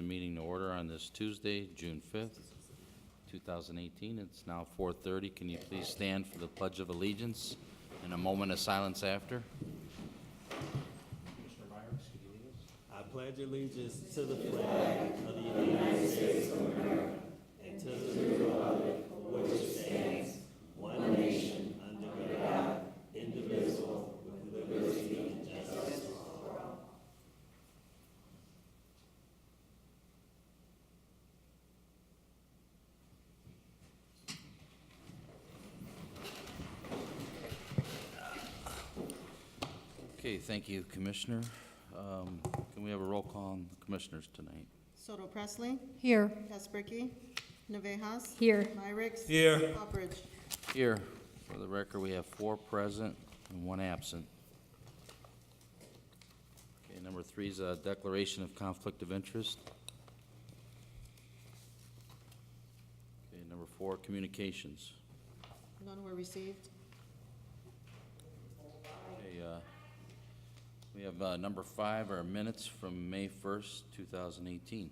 Meeting to order on this Tuesday, June 5th, 2018. It's now 4:30. Can you please stand for the Pledge of Allegiance and a moment of silence after? Commissioner Myers, could you lead us? I pledge allegiance to the flag of the United States of America and to the republic for which it stands, one nation, under God, indivisible, with liberty and justice for all. Okay, thank you, Commissioner. Can we have a roll call on the commissioners tonight? Soto Presley, Here. Casperky, Navejas. Here. Myrick. Here. Uppridge. Here, for the record, we have 4 present and 1 absent. Okay, number 3 is a declaration of conflict of interest. Okay, number 4, communications. None were received. Okay, we have number 5, our minutes from May 1st, 2018.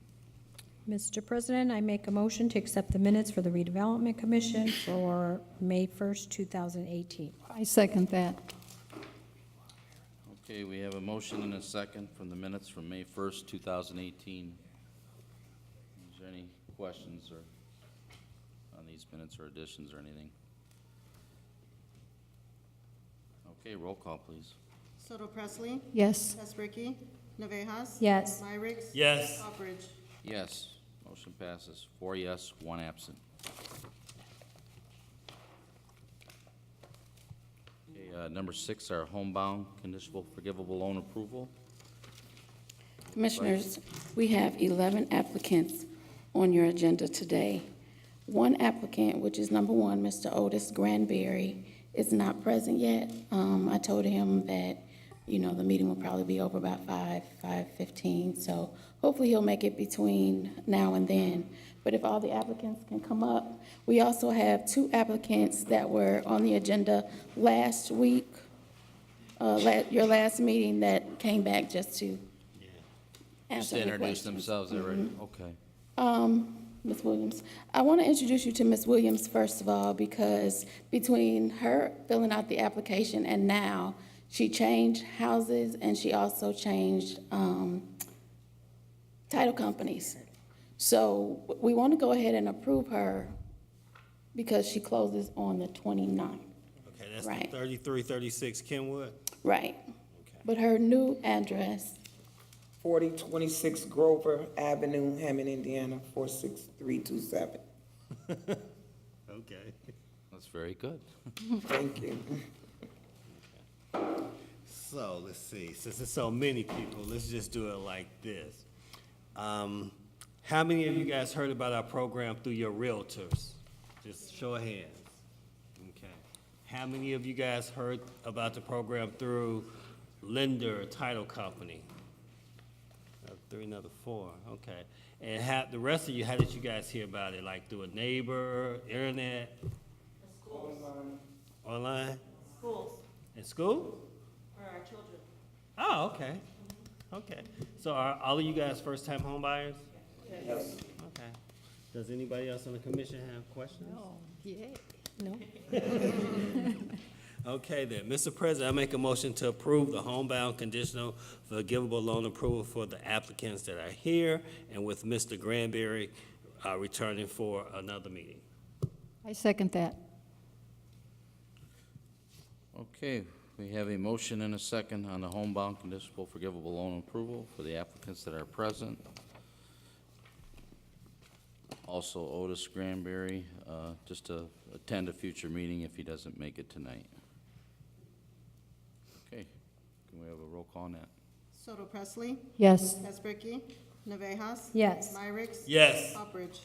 Mr. President, I make a motion to accept the minutes for the Redevelopment Commission for May 1st, 2018. I second that. Okay, we have a motion and a second from the minutes from May 1st, 2018. Is there any questions or on these minutes or additions or anything? Okay, roll call, please. Soto Presley, Yes. Casperky, Navejas. Yes. Myrick. Yes. Uppridge. Yes, motion passes. 4 yes, 1 absent. Okay, number 6, our homebound conditional forgivable loan approval. Commissioners, we have 11 applicants on your agenda today. One applicant, which is number 1, Mr. Otis Granberry, is not present yet. I told him that, the meeting will probably be over about 5:15, so hopefully he'll make it between now and then. But if all the applicants can come up, we also have 2 applicants that were on the agenda last week, your last meeting, that came back just to Just answer to any introduce questions. themselves already? Okay. Ms. Williams, I want to introduce you to Ms. Williams first of all, because between her filling out the application and now, she changed houses and she also changed title companies. So we want to go ahead and approve her because she closes on the 29th. Okay, that's Right. the 3336 Kenwood. Right. Okay. But her new address, 4026 Grover Avenue, Hammond, Indiana, 46327. Okay. That's very good. Thank you. So, let's see, since there's so many people, let's just do it like this. How many of you guys heard about our program through your realtors? Just show of hands. Okay. How many of you guys heard about the program through lender title company? 3, another 4, okay. And the rest of you, how did you guys hear about it? Like through a neighbor, internet? Schools. Online? Schools In school? for our children. Oh, okay. Okay. So are all of you guys first-time home buyers? Yes. Okay. Does anybody else on the commission have questions? Oh, yeah. no? Okay then, Mr. President, I make a motion to approve the homebound conditional forgivable loan approval for the applicants that are here and with Mr. Granberry returning for another meeting. I second that. Okay, we have a motion and a second on the homebound conditional forgivable loan approval for the applicants that are present. Also, Otis Granberry, just to attend a future meeting if he doesn't make it tonight. Okay, can we have a roll call on that? Soto Presley, Yes. Casperky, Navejas. Yes. Myrick. Yes. Uppridge.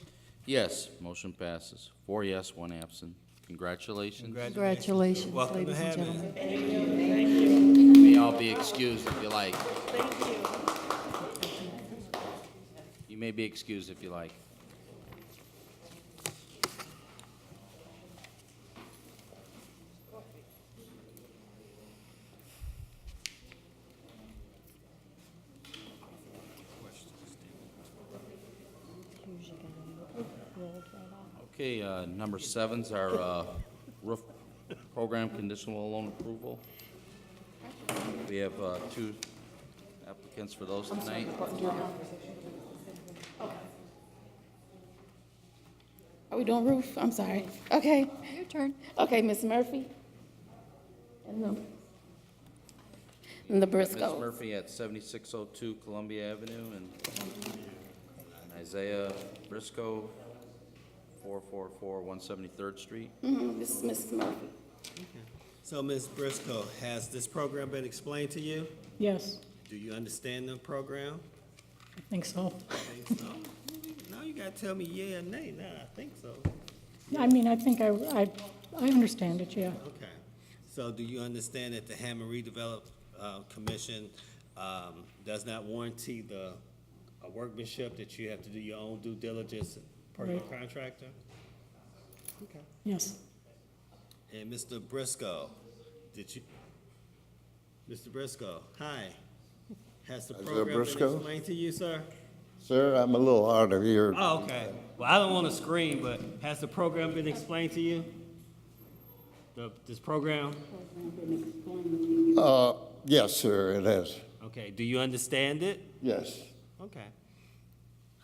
Yes, motion passes. 4 yes, 1 absent. Congratulations. Congratulations, Welcome to ladies and Hammond. gentlemen. You may all be excused if you like. You may be excused if you like. Okay, number seven's our roof program conditional loan approval. We have two applicants for those tonight. Are we doing roof? I'm sorry. Okay. Your turn. Okay, Ms. Murphy. And the Ms. Briscoes. Murphy at 7602 Columbia Avenue, and Isaiah Briscoe, 444 173rd Street. This is Mrs. Murphy. So, Ms. Briscoe, has this program been explained to you? Yes, Do you understand the program? I think so. Think so? Now you gotta tell me yeah or nay. Nah, I think so. I mean, I think I understand it, yeah. Okay. So do you understand that the Hammond Redevelopment Commission does not warranty the workmanship, that you have to do your own due diligence per your Right. contractor? Okay. Yes, And Mr. Briscoe, Mr. Briscoe, hi. Has the Isaiah program been Briscoe? explained to you, sir? Sir, I'm a little hard of hearing. Oh, okay. Well, I don't want to scream, but has the program been explained to you? This program? Yes, sir, it has. Okay, do you understand it? Yes. Okay.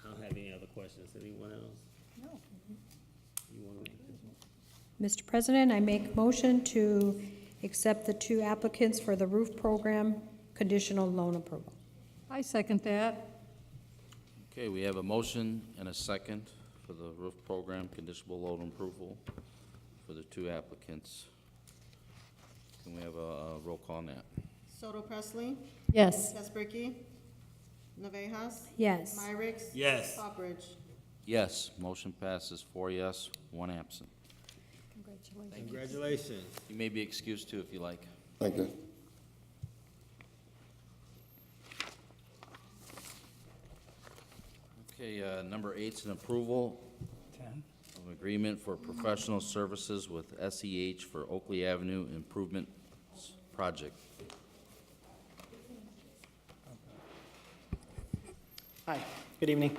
I don't have any other questions. Anyone else? No. You want to make this one? Mr. President, I make a motion to accept the two applicants for the roof program conditional loan approval. I second that. Okay, we have a motion and a second for the roof program conditional loan approval for the two applicants. Can we have a roll call on that? Soto Presley, Yes. Tesbricki, Navejas, Yes. Myricks. Yes. Hawkridge. Yes, motion passes 4 yes, 1 absent. Congratulations. Congratulations. You may be excused too if you like. Thank you. Okay, number 8's an approval of agreement for professional services with SEH for Oakley Avenue Improvement Project. Hi, good evening.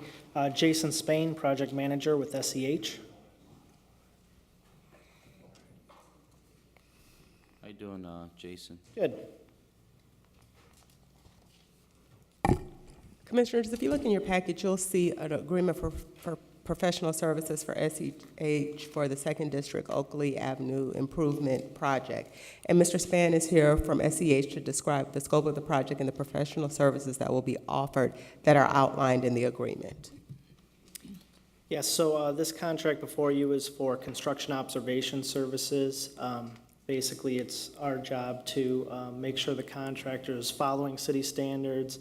Jason Spain, Project Manager with SEH. How you doing, Jason? Good. Commissioners, if you look in your package, you'll see an agreement for professional services for SEH for the Second District Oakley Avenue Improvement Project. And Mr. Spann is here from SEH to describe the scope of the project and the professional services that will be offered that are outlined in the agreement. Yes, so this contract before you is for construction observation services. Basically, it's our job to make sure the contractor is following city standards,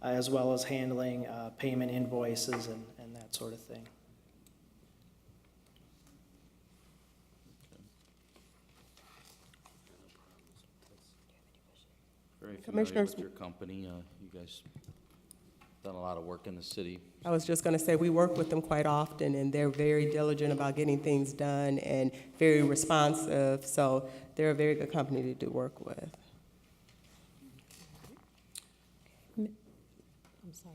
as well as handling payment invoices and that sort of thing. Very familiar Commissioners- with your company. You guys done a lot of work in the city. I was just going to say, we work with them quite often, and they're very diligent about getting things done and very responsive, so they're a very good company to do work with.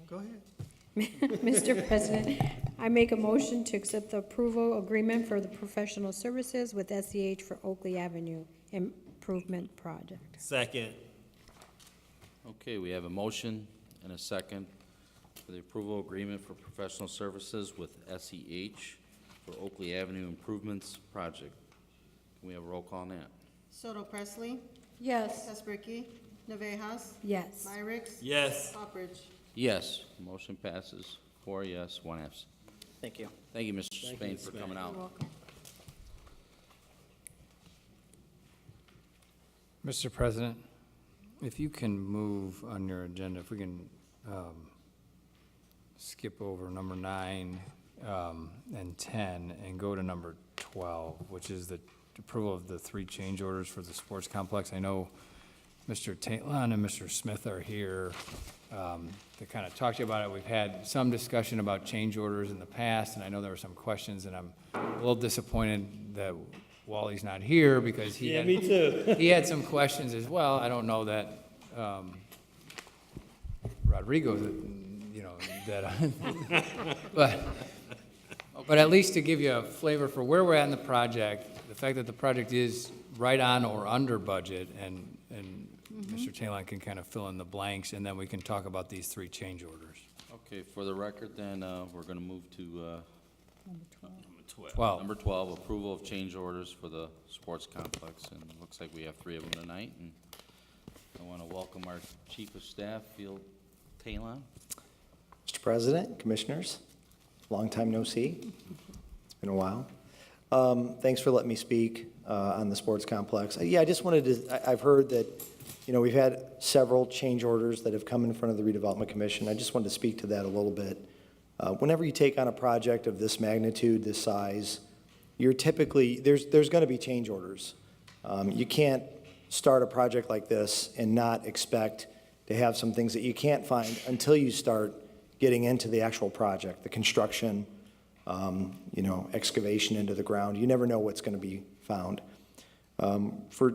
Go ahead. Mr. President, I make a motion to accept the approval agreement for the professional services with SEH for Oakley Avenue Improvement Project. Second. Okay, we have a motion and a second for the approval agreement for professional services with SEH for Oakley Avenue Improvements Project. Can we have a roll call on that? Soto Presley, Yes. Tesbricki, Navejas, Yes. Myricks. Yes. Hawkridge. Yes, motion passes 4 yes, 1 absent. Thank you. Thank you, Mr. Thank you, Spain, Mr. for Spain. coming out. Mr. President, if you can move on your agenda, if we can skip over number 9 and 10 and go to number 12, which is the approval of the 3 change orders for the sports complex. I know Mr. Taitlon and Mr. Smith are here to kind of talk to you about it. We've had some discussion about change orders in the past, and I know there were some questions, and I'm a little disappointed that Wally's not here because he Yeah, had, me too. he had some questions as well. I don't know that Rodrigo, you know, that, but But at least to give you a flavor for where we're at in the project, the fact that the project is right on or under budget, and Mr. Talon can kind of fill in the blanks, and then we can talk about these 3 change orders. Okay, for the record, then, we're gonna move to, Well, number 12, approval of change orders for the sports complex, and it looks like we have 3 of them tonight, and I wanna welcome our Chief of Staff, Field Talon. Mr. President, Commissioners, long time no see. It's been a while. Thanks for letting me speak on the sports complex. Yeah, I just wanted to, I've heard that, we've had several change orders that have come in front of the Redevelopment Commission. I just wanted to speak to that a little bit. Whenever you take on a project of this magnitude, this size, you're typically, there's going to be change orders. You can't start a project like this and not expect to have some things that you can't find until you start getting into the actual project, the construction, excavation into the ground. You never know what's going to be found. For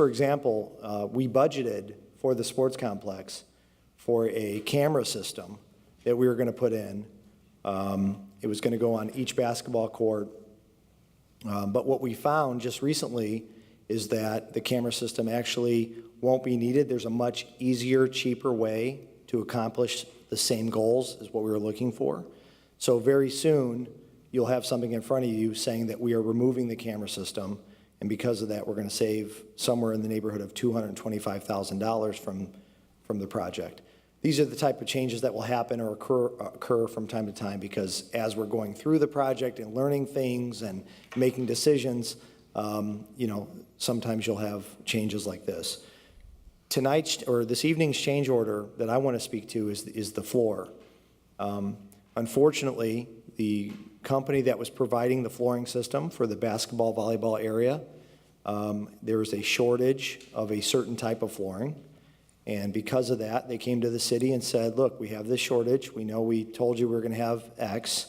example, we budgeted for the sports complex for a camera system that we were going to put in. It was going to go on each basketball court. But what we found just recently is that the camera system actually won't be needed. There's a much easier, cheaper way to accomplish the same goals as what we were looking for. So very soon, you'll have something in front of you saying that we are removing the camera system, and because of that, we're going to save somewhere in the neighborhood of $225,000 from the project. These are the type of changes that will happen or occur from time to time, because as we're going through the project and learning things and making decisions, sometimes you'll have changes like this. Tonight's, or this evening's change order that I want to speak to is the floor. Unfortunately, the company that was providing the flooring system for the basketball, volleyball area, there was a shortage of a certain type of flooring. And because of that, they came to the city and said, look, we have this shortage. We know we told you we were going to have X,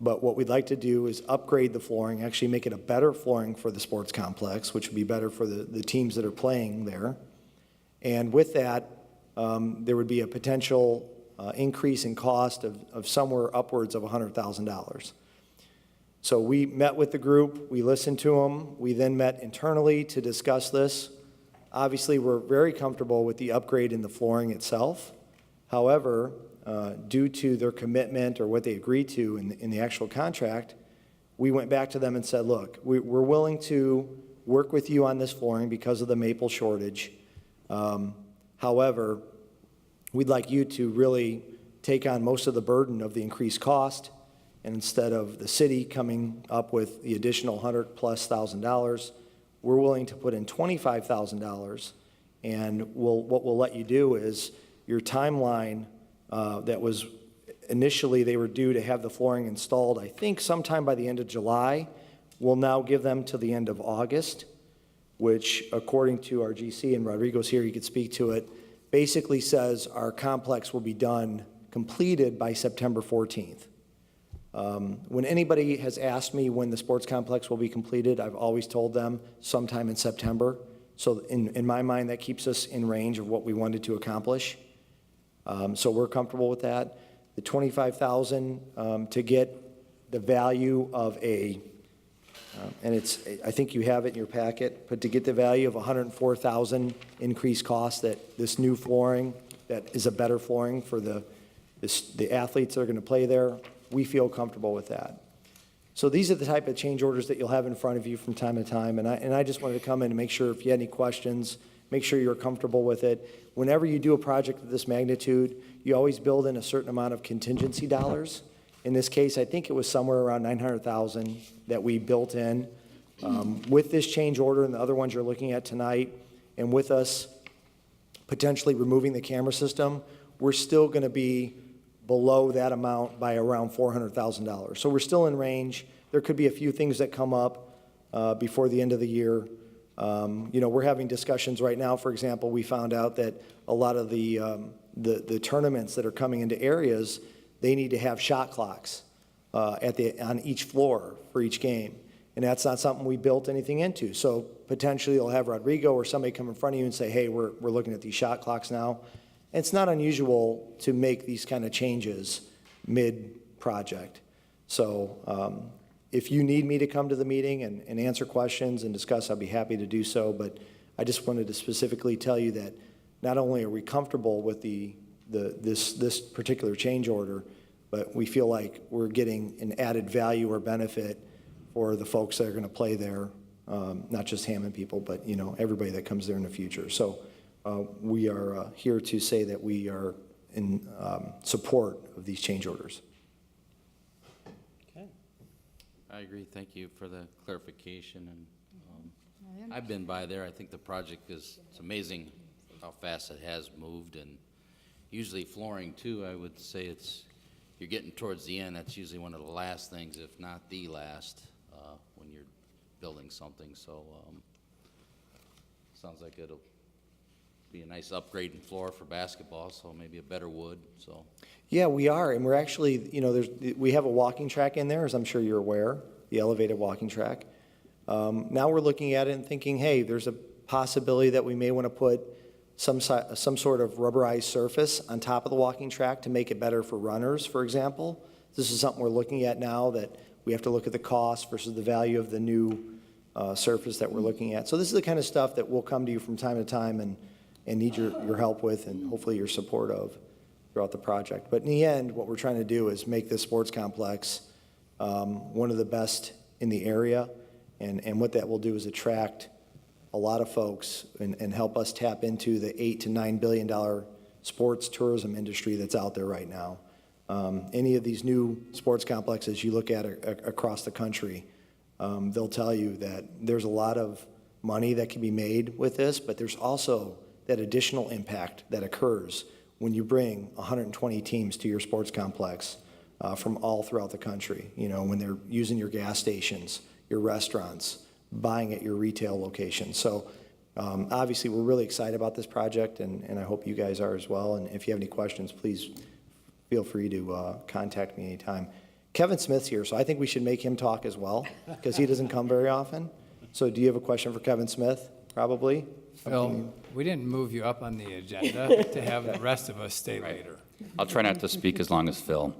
but what we'd like to do is upgrade the flooring, actually make it a better flooring for the sports complex, which would be better for the teams that are playing there. And with that, there would be a potential increase in cost of somewhere upwards of $100,000. So we met with the group, we listened to them, we then met internally to discuss this. Obviously, we're very comfortable with the upgrade in the flooring itself. However, due to their commitment or what they agreed to in the actual contract, we went back to them and said, look, we're willing to work with you on this flooring because of the maple shortage. However, we'd like you to really take on most of the burden of the increased cost, and instead of the city coming up with the additional $100,000+, we're willing to put in $25,000, and what we'll let you do is your timeline that was initially they were due to have the flooring installed, I think sometime by the end of July, we'll now give them to the end of August, which according to our GC, and Rodrigo's here, he could speak to it, basically says our complex will be done, completed by September 14th. When anybody has asked me when the sports complex will be completed, I've always told them sometime in September. So in my mind, that keeps us in range of what we wanted to accomplish. So we're comfortable with that. The $25,000 to get the value of and I think you have it in your packet, but to get the value of $104,000 increased cost, that this new flooring, that is a better flooring for the athletes that are going to play there, we feel comfortable with that. So these are the type of change orders that you'll have in front of you from time to time, and I just wanted to come in and make sure if you had any questions, make sure you're comfortable with it. Whenever you do a project of this magnitude, you always build in a certain amount of contingency dollars. In this case, I think it was somewhere around $900,000 that we built in. With this change order and the other ones you're looking at tonight, and with us potentially removing the camera system, we're still going to be below that amount by around $400,000. So we're still in range. There could be a few things that come up before the end of the year. We're having discussions right now. For example, we found out that a lot of the tournaments that are coming into areas, they need to have shot clocks on each floor for each game. And that's not something we built anything into. So potentially you'll have Rodrigo or somebody come in front of you and say, hey, we're looking at these shot clocks now. It's not unusual to make these kind of changes mid-project. So if you need me to come to the meeting and answer questions and discuss, I'd be happy to do so. But I just wanted to specifically tell you that not only are we comfortable with this particular change order, but we feel like we're getting an added value or benefit for the folks that are going to play there, not just Hammond people, but, you know, everybody that comes there in the future. So we are here to say that we are in support of these change orders. Okay. I agree. Thank you for the clarification. And I've been by there. I think the project it's amazing how fast it has moved, and usually flooring too. I would say you're getting towards the end. That's usually one of the last things, if not the last, when you're building something. So sounds like it'll be a nice upgrade in floor for basketball, so maybe a better wood. So Yeah, we are, and we're actually, you know, we have a walking track in there, as I'm sure you're aware, the elevated walking track. Now we're looking at it and thinking, hey, there's a possibility that we may want to put some sort of rubberized surface on top of the walking track to make it better for runners, for example. This is something we're looking at now, that we have to look at the cost versus the value of the new surface that we're looking at. So this is the kind of stuff that we'll come to you from time to time and need your help with, and hopefully your support of throughout the project. But in the end, what we're trying to do is make this sports complex one of the best in the area, and what that will do is attract a lot of folks and help us tap into the $8 to $9 billion sports tourism industry that's out there right now. Any of these new sports complexes you look at across the country, they'll tell you that there's a lot of money that can be made with this, but there's also that additional impact that occurs when you bring 120 teams to your sports complex from all throughout the country. You know, when they're using your gas stations, your restaurants, buying at your retail locations. So obviously we're really excited about this project, and I hope you guys are as well. And if you have any questions, please feel free to contact me anytime. Kevin Smith's here, so I think we should make him talk as well, because he doesn't come very often. So do you have a question for Kevin Smith, probably? Phil, we didn't move you up on the agenda to have the rest of us stay later. I'll try not to speak as long as Phil.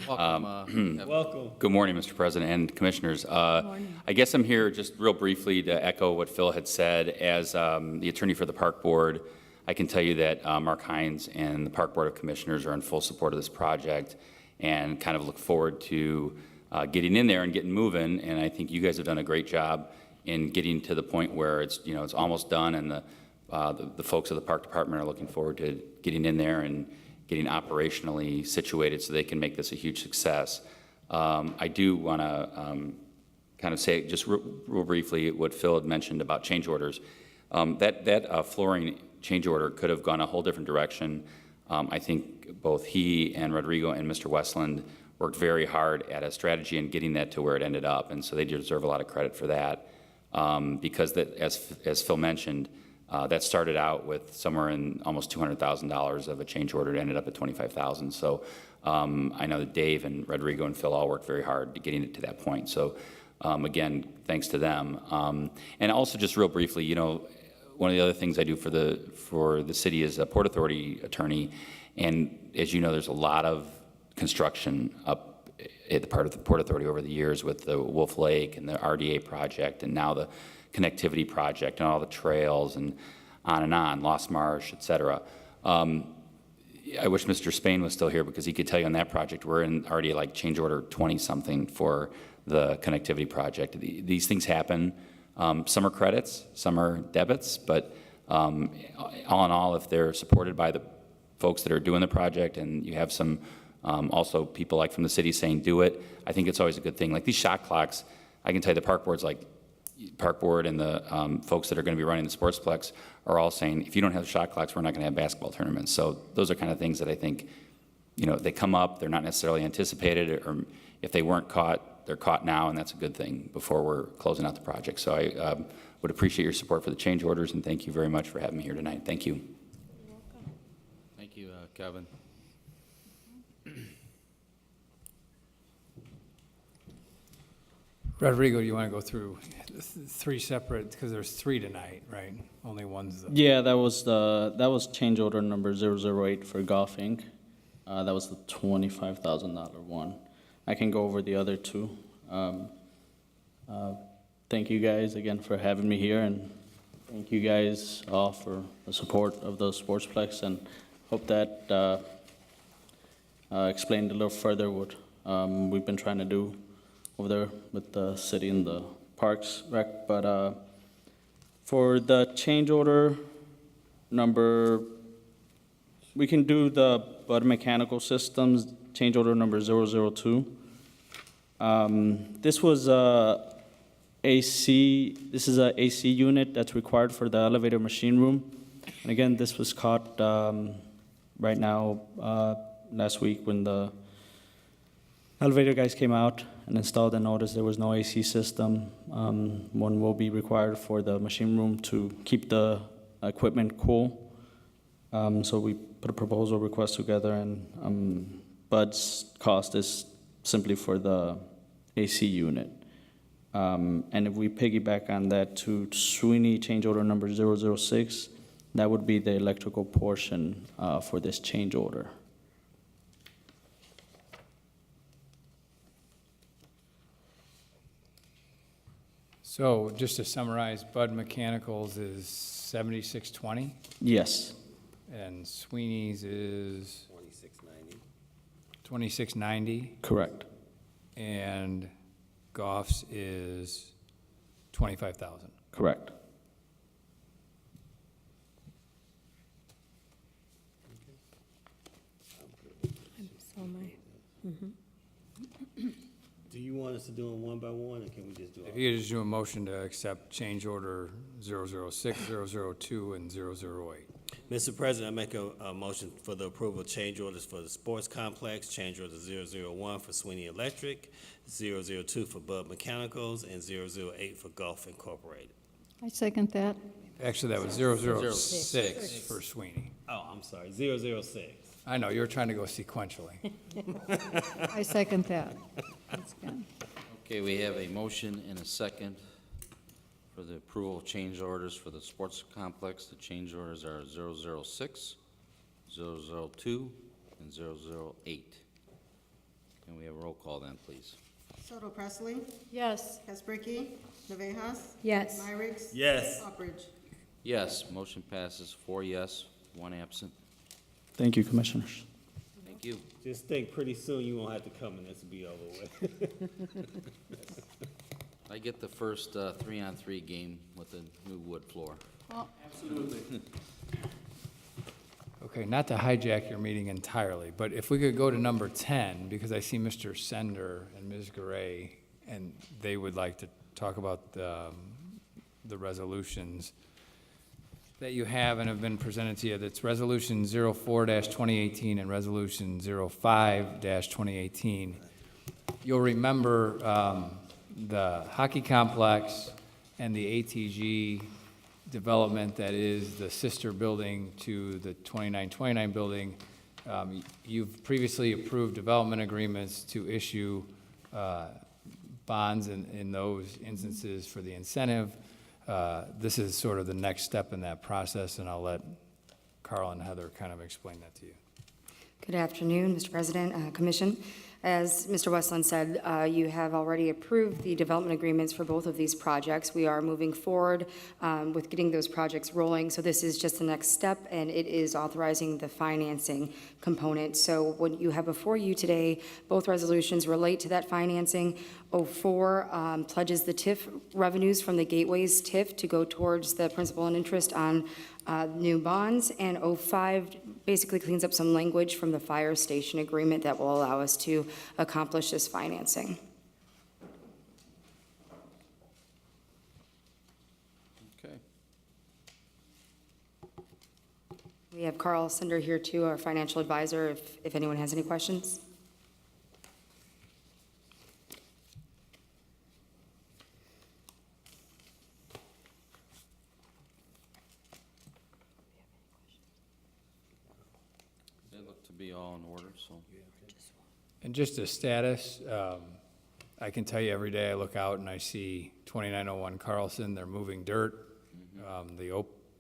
welcome. Welcome. Good morning, Mr. President and Commissioners. I guess I'm here just real briefly to echo what Phil had said. As the attorney for the Park Board, I can tell you that Mark Hines and the Park Board of Commissioners are in full support of this project and kind of look forward to getting in there and getting moving. And I think you guys have done a great job in getting to the point where it's almost done, and the folks of the Park Department are looking forward to getting in there and getting operationally situated so they can make this a huge success. I do want to kind of say just real briefly what Phil had mentioned about change orders. That flooring change order could have gone a whole different direction. I think both he and Rodrigo and Mr. Westland worked very hard at a strategy in getting that to where it ended up, and so they deserve a lot of credit for that. Because that, as Phil mentioned, that started out with somewhere in almost $200,000 of a change order. It ended up at $25,000. So I know that Dave and Rodrigo and Phil all worked very hard to getting it to that point. So again, thanks to them. And also, just real briefly, one of the other things I do for the city is a Port Authority attorney, and as you know, there's a lot of construction up at the Port Authority over the years with the Wolf Lake and the RDA project, and now the connectivity project and all the trails and on, Lost Marsh, et cetera. I wish Mr. Spain was still here, because he could tell you on that project, we're in already like change order 20-something for the connectivity project. These things happen. Some are credits, some are debits, but all in all, if they're supported by the folks that are doing the project, and you have some also people like from the city saying do it, I think it's always a good thing. Like these shot clocks, I can tell you the Park Board and the folks that are going to be running the Sportsplex are all saying, if you don't have shot clocks, we're not going to have basketball tournaments. So those are kind of things that I think, they come up, they're not necessarily anticipated, or if they weren't caught, they're caught now, and that's a good thing before we're closing out the project. So I would appreciate your support for the change orders, and thank you very much for having me here tonight. Thank you. Thank you, Kevin. Rodrigo, do you want to go through three separate, because there's three tonight, right? Only one's the... Yeah, that was change order number 008 for Golf Inc. That was the $25,000 one. I can go over the other two. Thank you guys again for having me here, and thank you guys all for the support of the Sportsplex, and hope that explained a little further what we've been trying to do over there with the city and the parks rec. But for the change order number, we can do the Bud Mechanical Systems change order number 002. This was AC. This is a AC unit that's required for the elevator machine room. And again, this was caught right now last week when the elevator guys came out and installed and noticed there was no AC system. One will be required for the machine room to keep the equipment cool. So we put a proposal request together, and Bud's cost is simply for the AC unit. And if we piggyback on that to Sweeney change order number 006, that would be the electrical portion for this change order. So just to summarize, Bud Mechanicals is 7620, Yes, and Sweeney's is 2690. 2690, correct. and Goff's is 25,000. Correct. Do you want us to do them one by one, or can we just do If all? you could just do a motion to accept change order 006, 002, and 008. Mr. President, I make a motion for the approval of change orders for the sports complex, change order 001 for Sweeney Electric, 002 for Bud Mechanicals, and 008 for Gulf Incorporated. I second that. Actually, that was 006 for Sweeney. Oh, I'm sorry, 006. I know, you were trying to go sequentially. I second that. That's good. Okay, we have a motion and a second for the approval of change orders for the sports complex. The change orders are 006, 002, and 008. Can we have a roll call then, please? Soto Presley, Yes. Kasbricki, Navejas, Yes. Myrick. Yes. Uppridge. Yes, motion passes 4 yes, 1 absent. Thank you, Commissioners. Thank you. Just think, pretty soon you won't have to come and this will be over with. I get the first 3-on-3 game with the new wood floor. Okay, not to hijack your meeting entirely, but if we could go to number 10, because I see Mr. Sender and Ms. Garay, and they would like to talk about the resolutions that you have and have been presented to you. That's Resolution 04-2018 and Resolution 05-2018. You'll remember the hockey complex and the ATG development that is the sister building to the 2929 building. You've previously approved development agreements to issue bonds in those instances for the incentive. This is sort of the next step in that process, and I'll let Carl and Heather kind of explain that to you. Good afternoon, Mr. President, Commission. As Mr. Westland said, you have already approved the development agreements for both of these projects. We are moving forward with getting those projects rolling. So this is just the next step, and it is authorizing the financing component. So what you have before you today, both resolutions relate to that financing. 04 pledges the TIF revenues from the Gateways TIF to go towards the principal and interest on new bonds, and 05 basically cleans up some language from the fire station agreement that will allow us to accomplish this financing. Okay. We have Carl Sender here too, our financial advisor, if anyone has any questions. They look to be all in order, so. And just a status, I can tell you every day I look out and I see 2901 Carlson, they're moving dirt.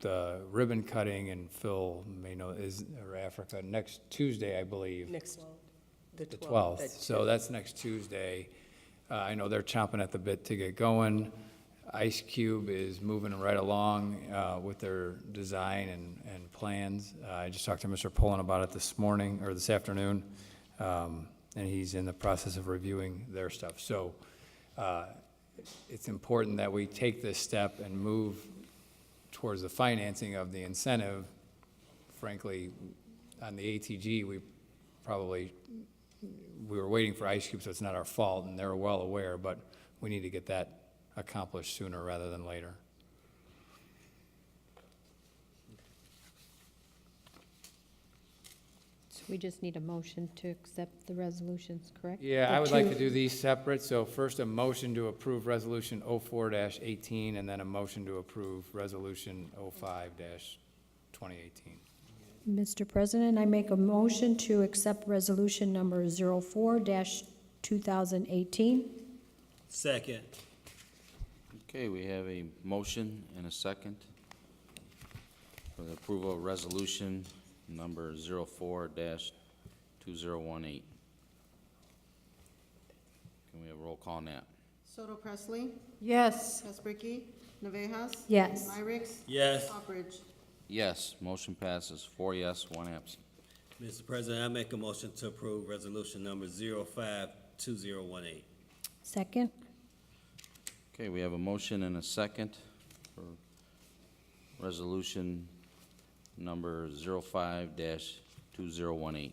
The ribbon cutting, and Phil may know, is, or Africa, next Tuesday, I believe. The 12th, so that's next Tuesday. I know they're chomping at the bit to get going. Ice Cube is moving right along with their design and plans. I just talked to Mr. Pullen about it this morning, or this afternoon, and he's in the process of reviewing their stuff. So it's important that we take this step and move towards the financing of the incentive. Frankly, on the ATG, we were waiting for Ice Cube, so it's not our fault, and they're well aware, but we need to get that accomplished sooner rather than later. So we just need a motion to accept the resolutions, correct? Yeah, The I would like two- to do these separate, so first a motion to approve Resolution 04-18, and then a motion to approve Resolution 05-2018. Mr. President, I make a motion to accept resolution number 04-2018. Second. Okay, we have a motion and a second for the approval of resolution number 04-2018. Can we have a roll call on that? Soto Presley, Yes. Kasperky, Navejas. Yes. Myrick. Yes. Hawbridge. Yes, motion passes, 4 yes, 1 absent. Mr. President, I make a motion to approve resolution number 05-2018. Second? Okay, we have a motion and a second for resolution number 05-2018.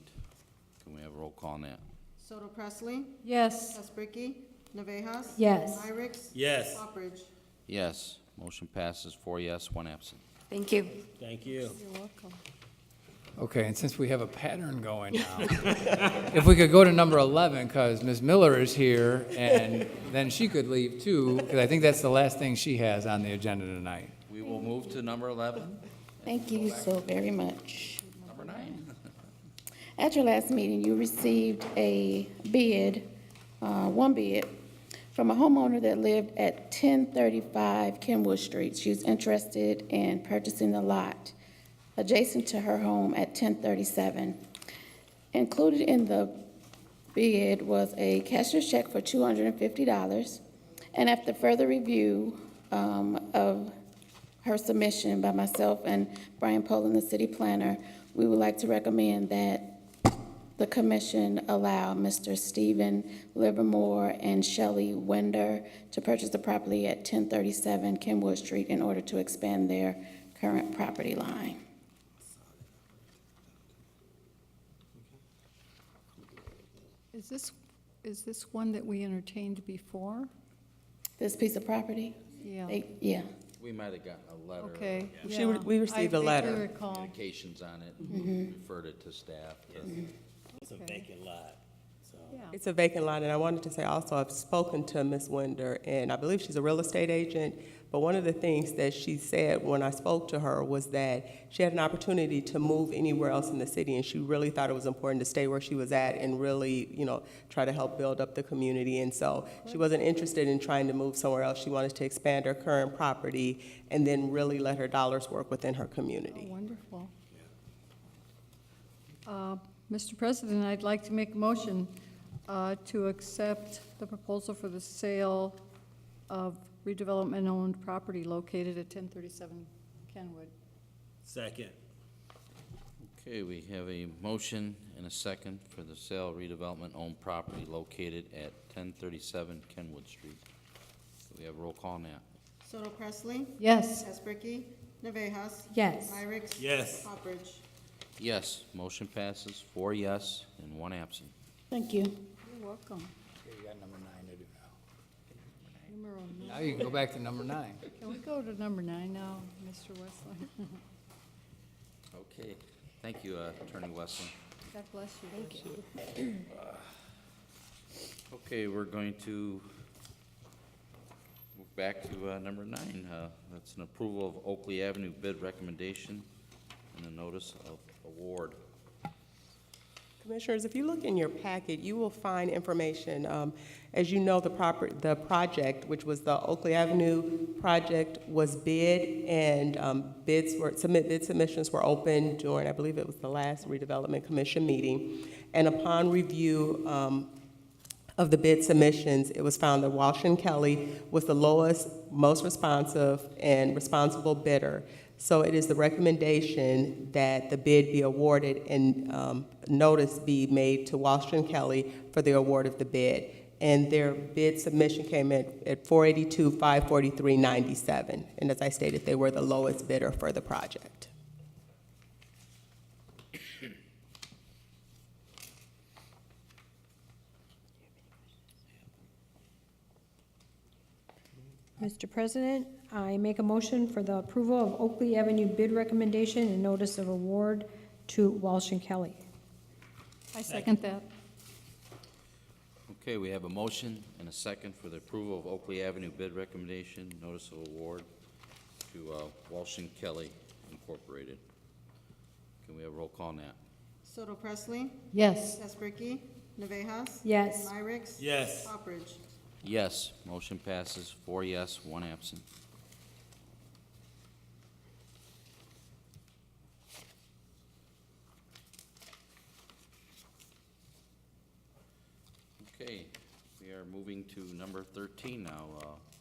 Can we have a roll call on that? Soto Presley, Yes. Kasperky, Navejas. Yes. Myrick. Yes. Hawbridge. Yes, motion passes, 4 yes, 1 absent. Thank you. Thank you. You're welcome. Okay, and since we have a pattern going now, if we could go to number 11, because Ms. Miller is here, and then she could leave too, because I think that's the last thing she has on the agenda tonight. We will move to number 11. Thank you so very much. Number 9. At your last meeting, you received a bid, one bid, from a homeowner that lived at 1035 Kenwood Street. She was interested in purchasing the lot adjacent to her home at 1037. Included in the bid was a cashier's check for $250, and after further review of her submission by myself and Brian Poland, the city planner, we would like to recommend that the commission allow Mr. Stephen Livermore and Shelley Winder to purchase the property at 1037 Kenwood Street in order to expand their current property line. Is this one that we entertained before? This piece of property? Yeah. Yeah. We might have gotten a letter. Okay. She yeah. we received a I letter. vaguely recall. Communications on it, referred it to staff. It's a vacant lot, so. Yeah. It's a vacant lot, and I wanted to say also, I've spoken to Ms. Winder, and I believe she's a real estate agent, but one of the things that she said when I spoke to her was that she had an opportunity to move anywhere else in the city, and she really thought it was important to stay where she was at and really, try to help build up the community. And so she wasn't interested in trying to move somewhere else. She wanted to expand her current property and then really let her dollars work within her community. Oh, wonderful. Mr. President, I'd like to make a motion to accept the proposal for the sale of redevelopment-owned property located at 1037 Kenwood. Second. Okay, we have a motion and a second for the sale of redevelopment-owned property located at 1037 Kenwood Street. Do we have a roll call on that? Soto Presley, Yes. Kasperky, Navejas. Yes. Myrick. Yes. Hawbridge. Yes, motion passes, 4 yes and 1 absent. Thank you. You're welcome. Okay, you got number 9 to do now. Numero Now you can go back to number 9. Can we go to number 9 now, Mr. Westland? Okay, thank you, Attorney Wesson. God bless you. Thank you. Okay, we're going to move back to number 9. That's an approval of Oakley Avenue bid recommendation and a notice of award. Commissioners, if you look in your packet, you will find information. As you know, the project, which was the Oakley Avenue project, was bid, and bid submissions were open during, I believe it was the last redevelopment commission meeting. And upon review of the bid submissions, it was found that Walsh and Kelly was the lowest, most responsive, and responsible bidder. So it is the recommendation that the bid be awarded and notice be made to Walsh and Kelly for the award of the bid. And their bid submission came in at $482,543.97. And as I stated, they were the lowest bidder for the project. Mr. President, I make a motion for the approval of Oakley Avenue bid recommendation and notice of award to Walsh and Kelly. I second that. Okay, we have a motion and a second for the approval of Oakley Avenue bid recommendation, notice of award to Walsh and Kelly Incorporated. Can we have a roll call on that? Soto Presley? Yes. Tesbricki? Navejas? Yes. Myrick? Yes. Hopperidge? Yes, motion passes, 4 yes, 1 absent. Okay, we are moving to number 13 now,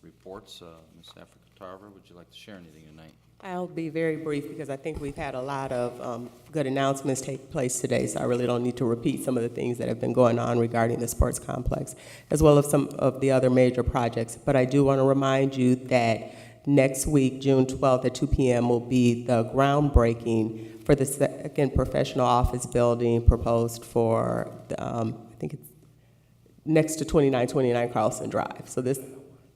reports. Ms. Africa Tarver, would you like to share anything tonight? I'll be very brief because I think we've had a lot of good announcements take place today, so I really don't need to repeat some of the things that have been going on regarding the sports complex, as well as some of the other major projects. But I do want to remind you that next week, June 12th at 2 p.m. will be the groundbreaking for the second professional office building proposed for, I think it's next to 2929 Carlson Drive. So this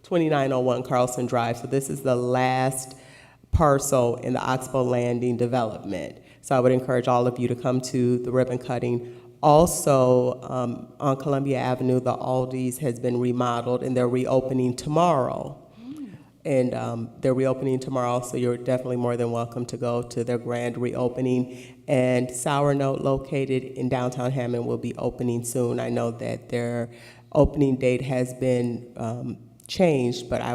2901 Carlson Drive. So this is the last parcel in the Oxbow Landing development. So I would encourage all of you to come to the ribbon cutting. Also, on Columbia Avenue, the Aldi's has been remodeled and they're reopening tomorrow. And they're reopening tomorrow, so you're definitely more than welcome to go to their grand reopening. And Sour Note, located in downtown Hammond, will be opening soon. I know that their opening date has been changed, but I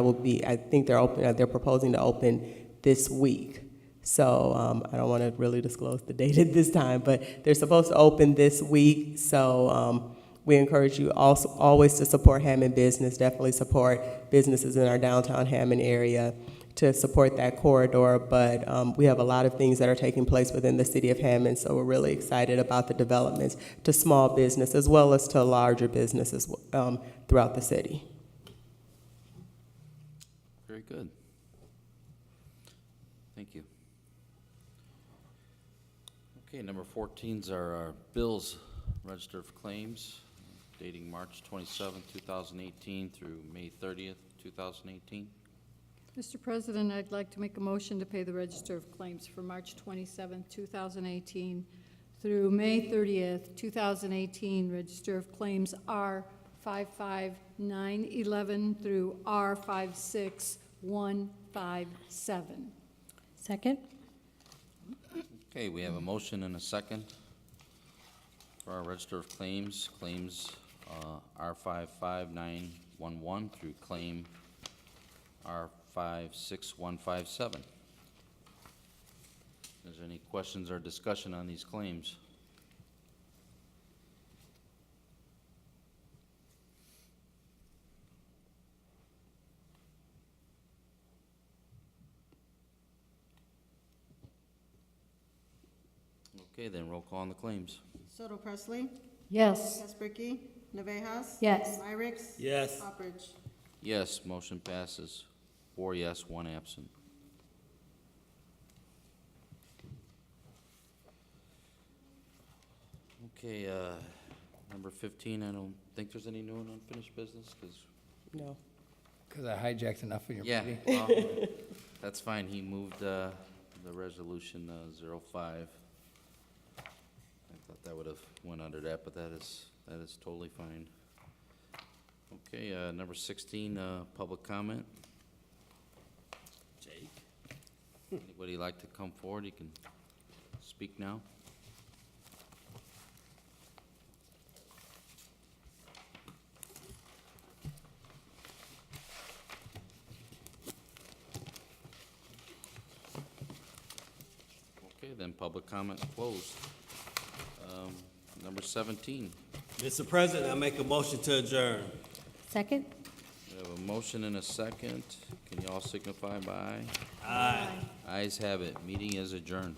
think they're proposing to open this week. So I don't want to really disclose the date at this time, but they're supposed to open this week. So we encourage you also always to support Hammond business, definitely support businesses in our downtown Hammond area to support that corridor. But we have a lot of things that are taking place within the city of Hammond, so we're really excited about the developments to small business as well as to larger businesses throughout the city. Very good. Thank you. Okay, number 14 is our bills register of claims dating March 27, 2018 through May 30th, 2018. Mr. President, I'd like to make a motion to pay the register of claims for March 27, 2018 through May 30th, 2018. Register of claims R55911 through R56157. Second? Okay, we have a motion and a second for our register of claims, R55911 through claim R56157. Is there any questions or discussion on these claims? Okay, then roll call on the claims. Soto Presley? Yes. Tesbricki? Navejas? Yes. Myrick? Yes. Hopperidge? Yes, motion passes. 4 yes, 1 absent. Okay, number 15, I don't think there's any new and unfinished business, because... No. Because I hijacked enough of your Yeah, meeting. well, that's fine. He moved the resolution 05. I thought that would have went under that, but that is totally fine. Okay, number 16, public comment. Jake? Anybody like to come forward? You can speak now. Okay, then public comment closed. Number 17. Mr. President, I make a motion to adjourn. Second? We have a motion and a second. Can you all signify by aye? Aye. Ayes have it. Meeting is adjourned.